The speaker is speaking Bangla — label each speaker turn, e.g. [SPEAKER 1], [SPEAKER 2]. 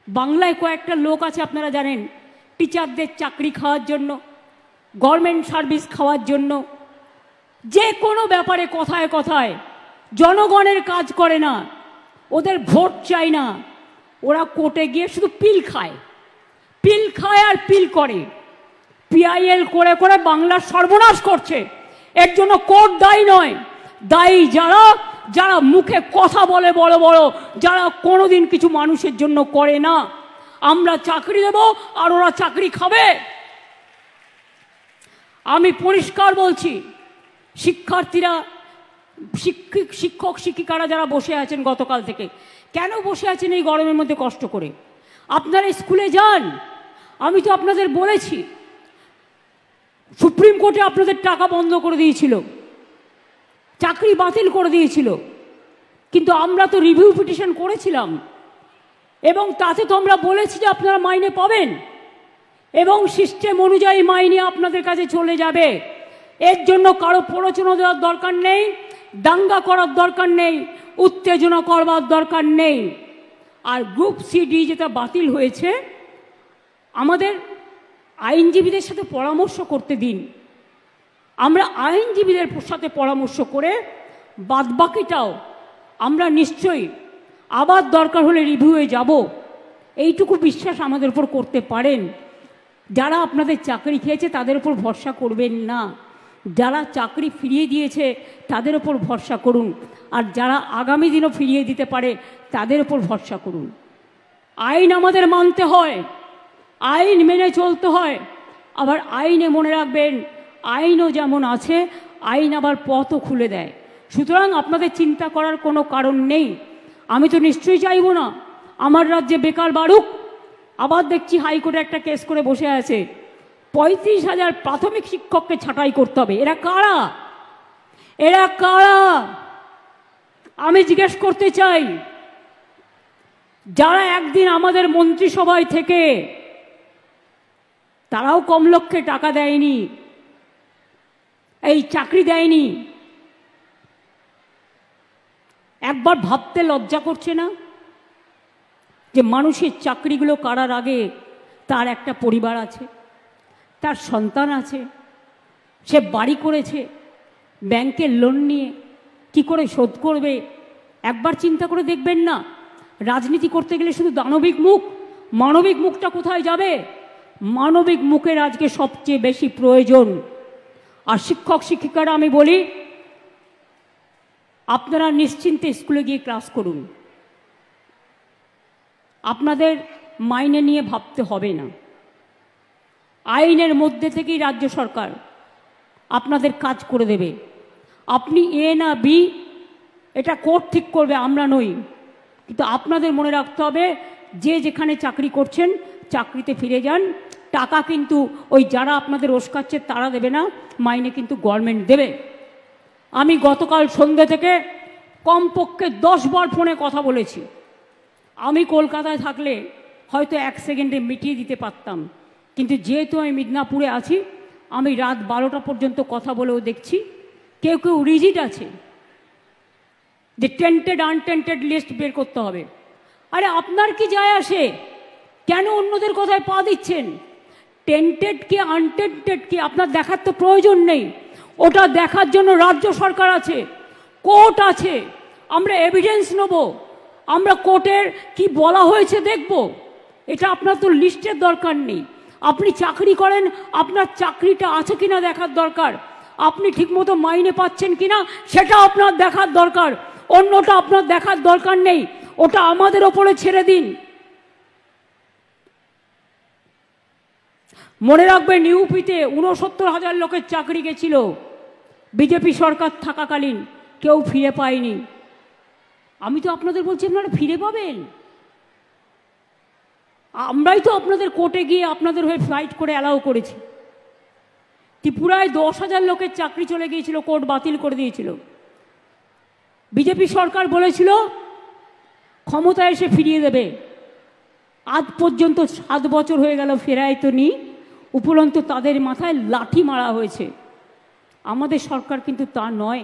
[SPEAKER 1] বাংলায় কয়েকটা লোক আছে আপনারা জানেন, টিচারদের চাকরি খাওয়ার জন্য, গভর্নমেন্ট সার্ভিস খাওয়ার জন্য, যে কোনো ব্যাপারে কথায় কথায় জনগণের কাজ করে না, ওদের ভোট চাই না, ওরা কোর্টে গিয়ে শুধু পিল খায় আর পিল করে, পিআইএল করে করে বাংলার সর্বনাশ করছে। এর জন্য কোর্ট দায়ী নয়, দায়ী যারা যারা মুখে কথা বলে বড় বড়, যারা কোনোদিন কিছু মানুষের জন্য করে না। আমরা চাকরি দেব আর ওরা চাকরি খাবে। আমি পরিষ্কার বলছি, শিক্ষার্থীরা, শিক্ষক শিক্ষিকারা যারা বসে আছেন গতকাল থেকে, কেন বসে আছেন এই গরমের মধ্যে কষ্ট করে? আপনারা স্কুলে যান। আমি তো আপনাদের বলেছি, সুপ্রিম কোর্টে আপনাদের টাকা বন্ধ করে দিয়েছিল, চাকরি বাতিল করে দিয়েছিল, কিন্তু আমরা তো রিভিউ পিটিশন করেছিলাম এবং তাতে তো আমরা বলেছি যে আপনারা মাইনে পাবেন এবং সিস্টেম অনুযায়ী মাইনে আপনাদের কাছে চলে যাবে। এর জন্য কারো প্ররোচনা দেওয়ার দরকার নেই, দাঙ্গা করার দরকার নেই, উত্তেজনা করবার দরকার নেই। আর গ্রুপ সিডি যেটা বাতিল হয়েছে, আমাদের আইনজীবীদের সাথে পরামর্শ করতে দিন। আমরা আইনজীবীদের সাথে পরামর্শ করে বাদবাকিটাও আমরা নিশ্চয়ই আবার দরকার হলে রিভিউয়ে যাব, এইটুকু বিশ্বাস আমাদের উপর করতে পারেন। যারা আপনাদের চাকরি খেয়েছে তাদের উপর ভরসা করবেন না, যারা চাকরি ফিরিয়ে দিয়েছে তাদের উপর ভরসা করুন, আর যারা আগামী দিনও ফিরিয়ে দিতে পারে তাদের উপর ভরসা করুন। আইন আমাদের মানতে হয়, আইন মেনে চলতে হয়, আবার আইনে মনে রাখবেন আইনও যেমন আছে, আইন আবার পথও খুলে দেয়। সুতরাং আপনাদের চিন্তা করার কোনো কারণ নেই। আমি তো নিশ্চয়ই চাইব না আমার রাজ্যে বেকার বাড়ুক। আবার দেখছি হাইকোর্টে একটা কেস করে বসে আছে, 35,000 প্রাথমিক শিক্ষককে ছাঁটাই করতে হবে। এরা কারা? এরা কারা? আমি জিজ্ঞেস করতে চাই, যারা একদিন আমাদের মন্ত্রিসভায় থেকে, তারাও কম লক্ষ্যে টাকা দেয়নি, এই চাকরি দেয়নি, একবার ভাবতে লজ্জা করছে না যে মানুষের চাকরিগুলো করার আগে তার একটা পরিবার আছে, তার সন্তান আছে, সে বাড়ি করেছে, ব্যাংকের লোন নিয়ে কি করে শোধ করবে? একবার চিন্তা করে দেখবেন না? রাজনীতি করতে গেলে শুধু দানবিক মুখ, মানবিক মুখটা কোথায় যাবে? মানবিক মুখের আজকে সবচেয়ে বেশি প্রয়োজন। আর শিক্ষক শিক্ষিকারা আমি বলি, আপনারা নিশ্চিন্তে স্কুলে গিয়ে ক্লাস করুন, আপনাদের মাইনে নিয়ে ভাবতে হবে না। আইনের মধ্যে থেকেই রাজ্য সরকার আপনাদের কাজ করে দেবে। আপনি এ না বি এটা কোর্ট ঠিক করবে, আমরা নই। কিন্তু আপনাদের মনে রাখতে হবে, যে যেখানে চাকরি করছেন চাকরিতে ফিরে যান। টাকা কিন্তু ওই যারা আপনাদের ওস্কাচ্ছে তারা দেবে না, মাইনে কিন্তু গভর্নমেন্ট দেবে। আমি গতকাল সন্ধ্যে থেকে কমপক্ষে 10 বার ফোনে কথা বলেছি। আমি কলকাতায় থাকলে হয়তো 1 সেকেন্ডে মিটিয়ে দিতে পারতাম, কিন্তু যেহেতু আমি মিদনাপুরে আছি, আমি রাত 12টা পর্যন্ত কথা বলেও দেখছি কেউ কেউ রিজিড আছে যে টেন্টেড আনটেন্টেড লিস্ট বের করতে হবে। আরে আপনার কি যায় আসে? কেন অন্যদের কথায় পা দিচ্ছেন? টেন্টেড কি আনটেন্টেড কি আপনার দেখার তো প্রয়োজন নেই। ওটা দেখার জন্য রাজ্য সরকার আছে, কোর্ট আছে। আমরা এভিডেন্স নেব, আমরা কোর্টের কি বলা হয়েছে দেখব। এটা আপনার তো লিস্টের দরকার নেই। আপনি চাকরি করেন, আপনার চাকরিটা আছে কিনা দেখার দরকার, আপনি ঠিকমতো মাইনে পাচ্ছেন কিনা সেটা আপনার দেখার দরকার। অন্যটা আপনার দেখার দরকার নেই, ওটা আমাদের ওপরে ছেড়ে দিন। মনে রাখবেন, ইউপিতে 69,000 লোকের চাকরি গেছিল বিজেপি সরকার থাকাকালীন, কেউ ফিরে পায়নি। আমি তো আপনাদের বলছি আপনারা ফিরে পাবেন। আমরাই তো আপনাদের কোর্টে গিয়ে আপনাদের হয়ে ফাইট করে অ্যালাউ করেছি। ত্রিপুরায় 10,000 লোকের চাকরি চলে গিয়েছিল, কোর্ট বাতিল করে দিয়েছিল। বিজেপি সরকার বলেছিল ক্ষমতায় এসে ফিরিয়ে দেবে। আজ পর্যন্ত 7 বছর হয়ে গেল, ফেরায় তো নি। উপরন্তু তাদের মাথায় লাঠি মারা হয়েছে। আমাদের সরকার কিন্তু তা নয়।